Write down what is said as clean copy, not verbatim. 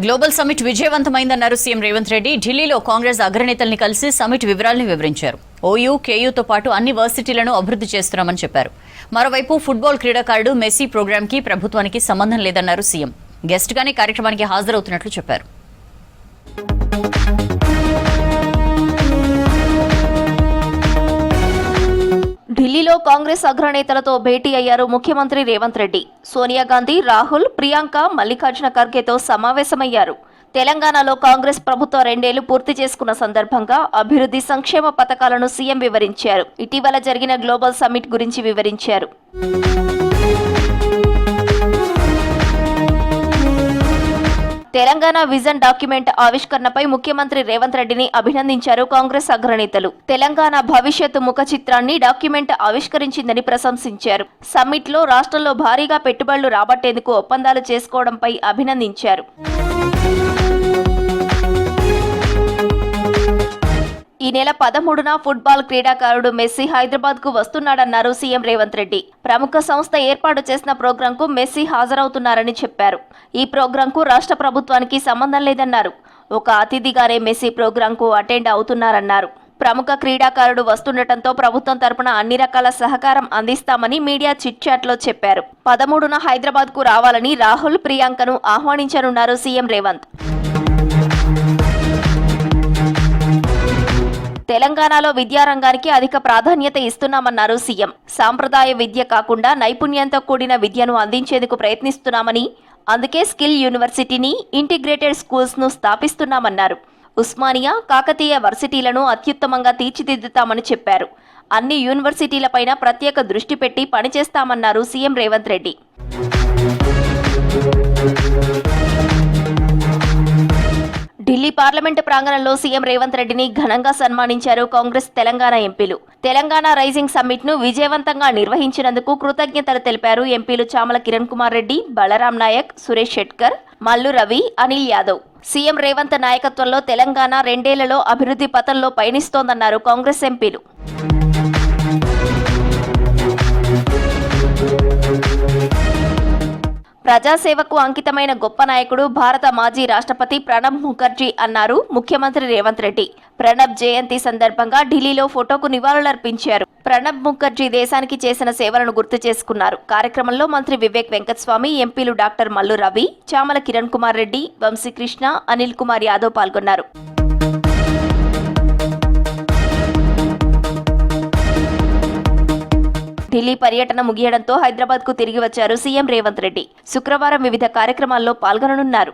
Global summit విజయవంతమైందన్నారు CM Revanth Reddy. ఢిల్లీలో కాంగ్రెస్ అగ్రనేతల్ని కలిసి సమిట్ వివరాలను వివరించారు. ఓయూ, కేయూతో పాటు అన్ని వర్సిటీలను అభివృద్ధి చేస్తున్నామని చెప్పారు. మరోవైపు ఫుట్బాల్ క్రీడాకారుడు మెస్సీ ప్రోగ్రాంకి ప్రభుత్వానికి సంబంధం లేదన్నారు సీఎం. గెస్ట్గానే కార్యక్రమానికి హాజరవుతున్నట్లు చెప్పారు. ఢిల్లీలో కాంగ్రెస్ అగ్రనేతలతో భేటీ అయ్యారు ముఖ్యమంత్రి రేవంత్ రెడ్డి. సోనియా గాంధీ, రాహుల్, ప్రియాంక, మల్లికార్జున ఖర్గేతో సమావేశమయ్యారు. తెలంగాణలో కాంగ్రెస్ ప్రభుత్వం 2 ఏళ్లు పూర్తి చేసుకున్న సందర్భంగా అభివృద్ధి సంక్షేమ పథకాలను సీఎం వివరించారు. ఇటీవల జరిగిన గ్లోబల్ సమిట్ గురించి వివరించారు. తెలంగాణ విజన్ డాక్యుమెంట్ ఆవిష్కరణపై ముఖ్యమంత్రి రేవంత్ రెడ్డిని అభినందించారు కాంగ్రెస్ అగ్రనేతలు. తెలంగాణ భవిష్యత్తు ముఖ చిత్రాన్ని డాక్యుమెంట్ ఆవిష్కరించిందని ప్రశంసించారు. సమ్మిట్ లో రాష్ట్రంలో భారీగా పెట్టుబడులు రాబట్టేందుకు ఒప్పందాలు చేసుకోవడంపై అభినందించారు. ఈ నెల 13న ఫుట్బాల్ క్రీడాకారుడు మెస్సీ హైదరాబాద్ కు వస్తున్నాడన్నారు సీఎం రేవంత్ రెడ్డి. ప్రముఖ సంస్థ ఏర్పాటు చేసిన ప్రోగ్రాంకు మెస్సీ హాజరవుతున్నారని చెప్పారు. ఈ ప్రోగ్రాంకు రాష్ట్ర ప్రభుత్వానికి సంబంధం లేదన్నారు. ఒక అతిథిగానే మెస్సీ ప్రోగ్రాంకు అటెండ్ అవుతున్నారన్నారు. ప్రముఖ క్రీడాకారుడు వస్తుండటంతో ప్రభుత్వం తరపున అన్ని రకాల సహకారం అందిస్తామని మీడియా చిట్ చాట్ లో చెప్పారు. 13న హైదరాబాద్ కు రావాలని రాహుల్, ప్రియాంకను ఆహ్వానించనున్నారు సీఎం రేవంత్. తెలంగాణలో విద్యారంగానికి అధిక ప్రాధాన్యత ఇస్తున్నామన్నారు సీఎం. సాంప్రదాయ విద్య కాకుండా నైపుణ్యంతో కూడిన విద్యను అందించేందుకు ప్రయత్నిస్తున్నామని, అందుకే స్కిల్ యూనివర్సిటీని, ఇంటిగ్రేటెడ్ స్కూల్స్ ను స్థాపిస్తున్నామన్నారు. ఉస్మానియా, కాకతీయ వర్సిటీలను అత్యుత్తమంగా తీర్చిదిద్దుతామని చెప్పారు. అన్ని యూనివర్సిటీలపైన ప్రత్యేక దృష్టి పెట్టి పనిచేస్తామన్నారు సీఎం రేవంత్ రెడ్డి. ఢిల్లీ పార్లమెంటు ప్రాంగణంలో సీఎం రేవంత్ రెడ్డిని ఘనంగా సన్మానించారు కాంగ్రెస్ తెలంగాణ ఎంపీలు. తెలంగాణ రైజింగ్ సమ్మిట్ ను విజయవంతంగా నిర్వహించినందుకు కృతజ్ఞతలు తెలిపారు ఎంపీలు చామల కిరణ్ కుమార్ రెడ్డి, బలరాం నాయక్, సురేష్ షెట్కర్, మల్లు రవి, అనిల్ యాదవ్. సీఎం రేవంత్ నాయకత్వంలో తెలంగాణ 2 ఏళ్లలో అభివృద్ధి పథంలో పయనిస్తోందన్నారు కాంగ్రెస్ ఎంపీలు. ప్రజాసేవకు అంకితమైన గొప్ప నాయకుడు భారత మాజీ రాష్ట్రపతి ప్రణబ్ ముఖర్జీ అన్నారు ముఖ్యమంత్రి రేవంత్ రెడ్డి. ప్రణబ్ జయంతి సందర్భంగా ఢిల్లీలో ఫోటోకు నివాళులర్పించారు. ప్రణబ్ ముఖర్జీ దేశానికి చేసిన సేవలను గుర్తు చేసుకున్నారు. కార్యక్రమంలో మంత్రి వివేక్ వెంకటస్వామి, ఎంపీలు డాక్టర్ మల్లు రవి, చామల కిరణ్ కుమార్ రెడ్డి, వంశీకృష్ణ, అనిల్ కుమార్ యాదవ్ పాల్గొన్నారు. ఢిల్లీ పర్యటన ముగియడంతో హైదరాబాద్ కు తిరిగి వచ్చారు సీఎం రేవంత్ రెడ్డి. శుక్రవారం వివిధ కార్యక్రమాల్లో పాల్గొననున్నారు.